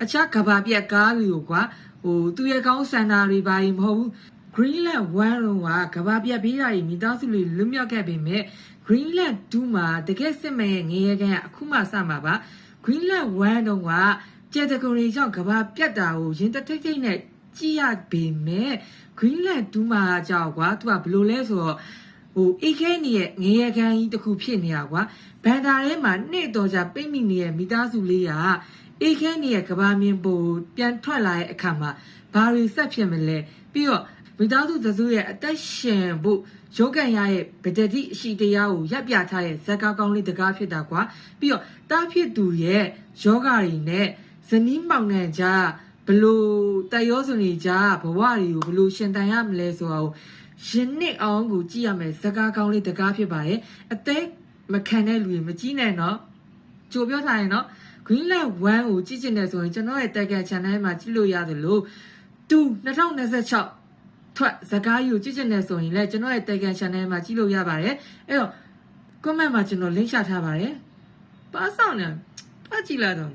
အခြားကဘာပြက်ကားတွေကိုကွာသူရဲ့ကောင်းစံတာတွေပါရင်မဟုတ်ဘူး Greenland 1လုံးကကဘာပြက်ဘေးရာကြီးမိသားစုတွေလွတ်မြောက်ခဲ့ပေမဲ့ Greenland 2မှာတကယ်စစ်မဲ့ရဲ့ငရေကန်ကအခုမှစမှာပါ Greenland 1တုန်းကကျေတကုံတွေကြောင့်ကဘာပြက်တာကိုရင်တထိတ်ထိတ်နဲ့ကြည့်ရပေမဲ့ Greenland 2မှာကြောက်ကွာသူကဘယ်လိုလဲဆိုတော့အေခဲနေရဲ့ငရေကန်ကြီးတစ်ခုဖြစ်နေတာကွာဘန်တာထဲမှာနှစ်တော်ကြပိတ်မိနေတဲ့မိသားစုလေးကအေခဲနေရဲ့ကဘာမြင်ပိုပြန်ထွက်လာတဲ့အခါမှာဘာတွေဆက်ဖြစ်မလဲပြီးတော့မိသားစုသစုရဲ့အသက်ရှင်ဖို့ယောဂန်ရရဲ့ဗဒတိအရှိတရားကိုရပ်ပြထားတဲ့ဇက်ကောင်းလေးတကားဖြစ်တာကွာပြီးတော့တားဖြစ်သူရဲ့ယောဂတွေနဲ့ဇနီးမောင်နှံကြားဘလို့တယောစုံတွေကြားဘဝတွေကိုဘလို့ရှင်တန်ရမလဲဆိုတော့ရှင်နှစ်အောင်ကိုကြည့်ရမယ်ဇက်ကောင်းလေးတကားဖြစ်ပါတယ်အသက်မခံတဲ့လူတွေမကြည့်နဲ့နော်ကြိုပြောထားရင်နော်Greenland 1ကိုကြည့်ချင်တယ်ဆိုရင်ကျွန်တော်ရဲ့ Tag Channel မှာကြည့်လို့ရတယ်လို့2026ထွက်ဇကားကြီးကိုကြည့်ချင်တယ်ဆိုရင်လည်းကျွန်တော်ရဲ့ Tag Channel မှာကြည့်လို့ရပါတယ်အဲ့တော့ comment မှာကျွန်တော် link ချထားပါတယ်ပါဆောင်နေဖတ်ကြည့်လာတော့